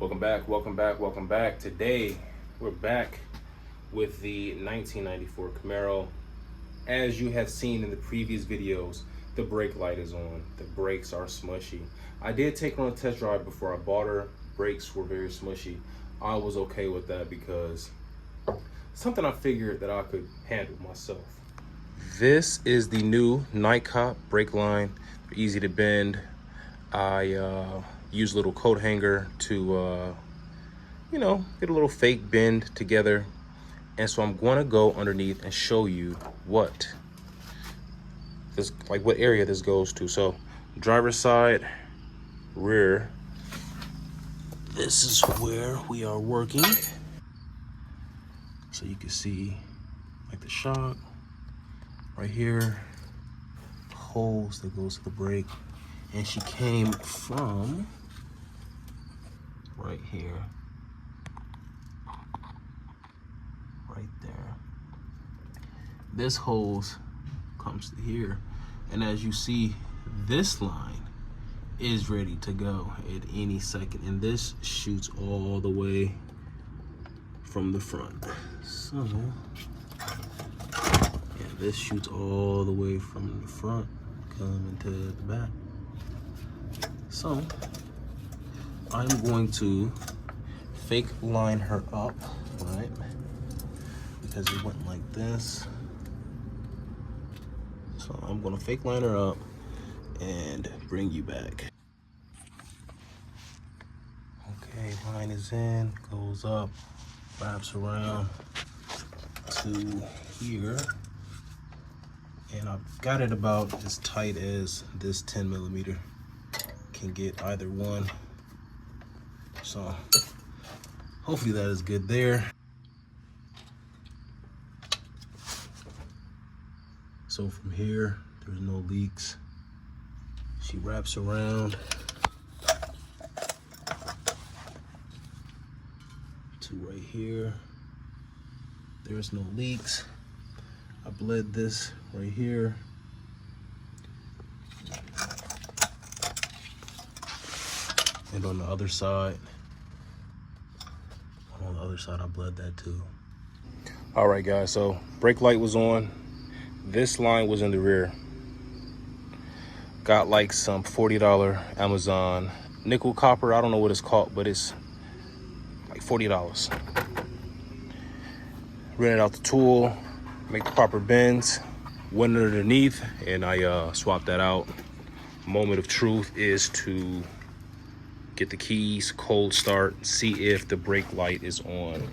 Welcome back. Today, we're back with the 1994 Camaro. As you have seen in the previous videos, the brake light is on. The brakes are smushy. I did take her on a test drive before I bought her. Brakes were very smushy. I was okay with that because something I figured that I could handle myself. This is the new Nightcop brake line. They're easy to bend. I use a little coat hanger to, get a little fake bend together. And so I'm going to go underneath and show you what area this goes to. So driver's side, rear. This is where we are working. So you can see like the shock right here, holes that goes to the brake. And she came from right here, right there. This hose comes to here. And as you see, this line is ready to go at any second. And this shoots all the way from the front. So, yeah, this shoots all the way from the front, coming to the back. So, I'm going to fake line her up, right? Because it went like this. So I'm gonna fake line her up and bring you back. Okay, line is in, goes up, wraps around to here. And I've got it about as tight as this 10 millimeter can get, either one. So hopefully that is good there. So from here, there's no leaks. She wraps around to right here. There's no leaks. I bled this right here. And on the other side, I bled that too. All right, guys, so brake light was on. This line was in the rear. Got like some $40 Amazon nickel copper. I don't know what it's called, but it's like $40. Rented out the tool, make the proper bends, went underneath, and I swapped that out. Moment of truth is to get the keys, cold start, see if the brake light is on.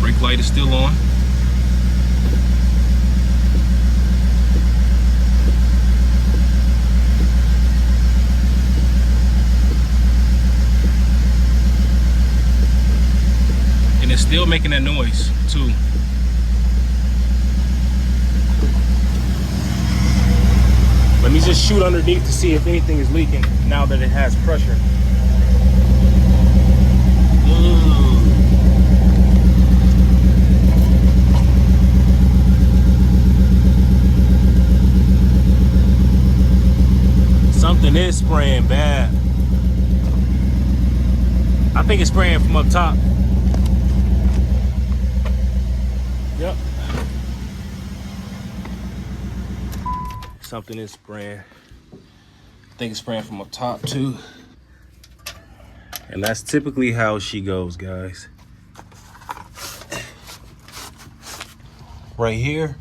Brake light is still on. And it's still making that noise too. Let me just shoot underneath to see if anything is leaking now that it has pressure. Something is spraying bad. I think it's spraying from up top. Yep. Something is spraying. I think it's spraying from up top too. And that's typically how she goes, guys. Right here,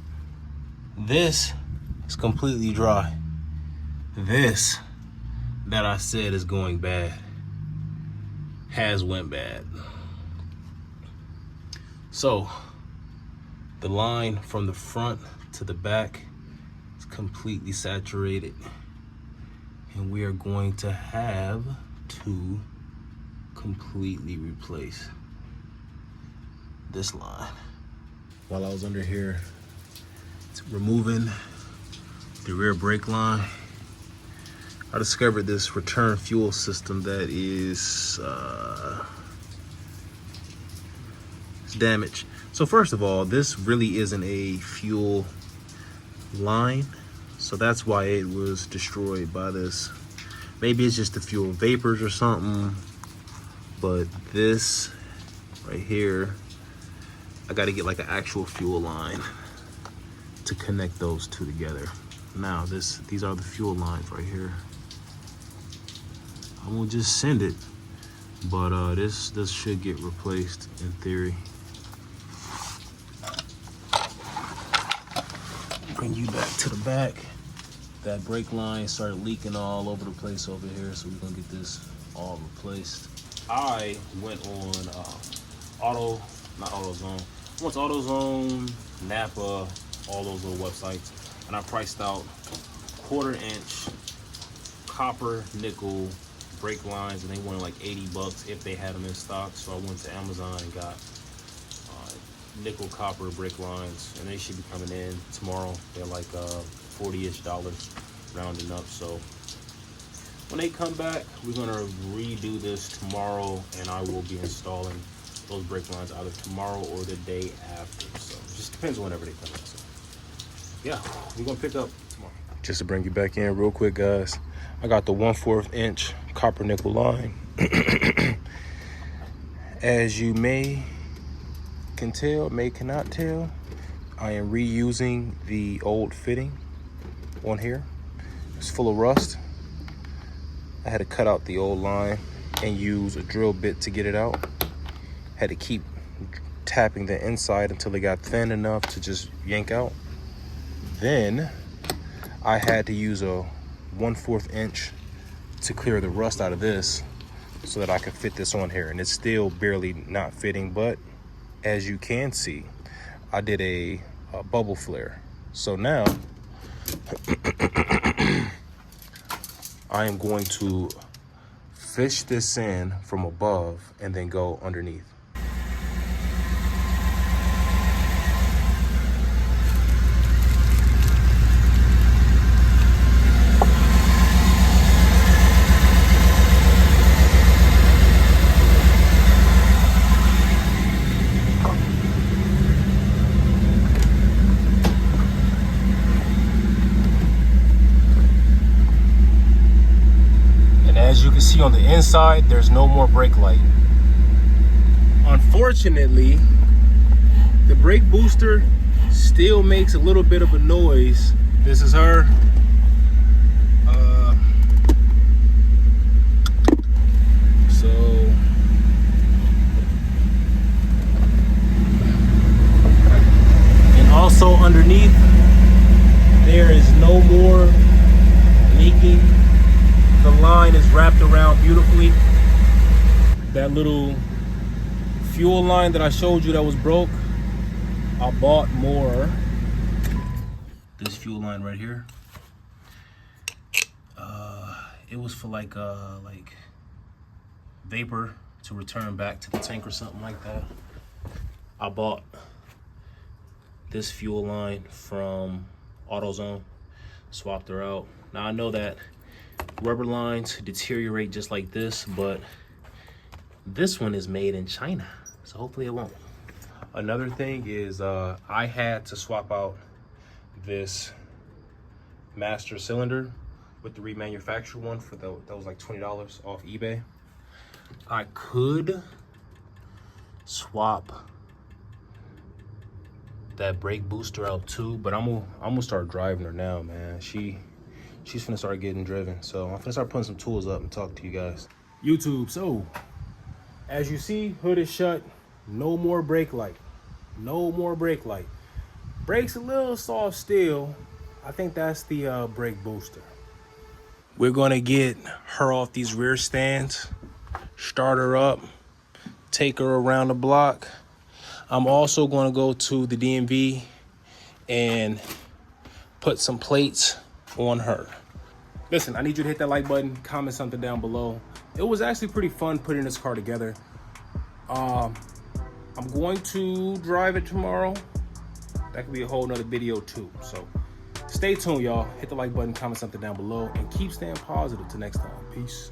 this is completely dry. This that I said is going bad has went bad. So the line from the front to the back is completely saturated, and we are going to have to completely replace this line. While I was under here It's removing the rear brake line. I discovered this return fuel system that is it's damaged. So first of all, this really isn't a fuel line, so that's why it was destroyed by this. Maybe it's just the fuel vapors or something, but this right here, I got to get like an actual fuel line to connect those two together. Now these are the fuel lines right here. I'm gonna just send it, but this should get replaced in theory. Bring you back to the back. That brake line started leaking all over the place over here, so we're gonna get this all replaced. I went on not AutoZone. I went to AutoZone, Napa, all those little websites, and I priced out 1/4 inch copper nickel brake lines, and they wanted like 80 bucks if they had them in stock. So I went to Amazon and got nickel copper brake lines, and they should be coming in tomorrow. They're like $40-ish rounding up. So when they come back, we're gonna redo this tomorrow, and I will be installing those brake lines either tomorrow or the day after. So it just depends on whenever they come in. So yeah, we're gonna pick up tomorrow. Just to bring you back in real quick, guys, I got the 1/4 inch copper nickel line. As you cannot tell, I am reusing the old fitting on here. It's full of rust. I had to cut out the old line and use a drill bit to get it out. Had to keep tapping the inside until it got thin enough to just yank out. Then I had to use a 1/4 inch to clear the rust out of this so that I could fit this on here. And it's still barely not fitting, but as you can see, I did a bubble flare. So now I am going to fish this in from above and then go underneath. As you can see on the inside, there's no more brake light. Unfortunately, the brake booster still makes a little bit of a noise. This is her. And also underneath, there is no more leaking. The line is wrapped around beautifully. That little fuel line that I showed you that was broke, I bought more. This fuel line right here, it was for like vapor to return back to the tank or something like that. I bought this fuel line from AutoZone, swapped her out. Now I know that rubber lines deteriorate just like this, but this one is made in China, so hopefully it won't. Another thing is I had to swap out this master cylinder with the remanufactured one for that was like $20 off eBay. I could swap that brake booster out too, but I'm gonna start driving her now, man. She's finna start getting driven, so I'm finna start putting some tools up and talk to you guys. YouTube, so as you see, hood is shut. No more brake light. No more brake light. Brake's a little soft still. I think that's the brake booster. We're gonna get her off these rear stands, start her up, take her around the block. I'm also gonna go to the DMV and put some plates on her. Listen, I need you to hit that like button, comment something down below. It was actually pretty fun putting this car together. I'm going to drive it tomorrow. That could be a whole nother video too. So stay tuned, y'all. Hit the like button, comment something down below, and keep staying positive till next time. Peace.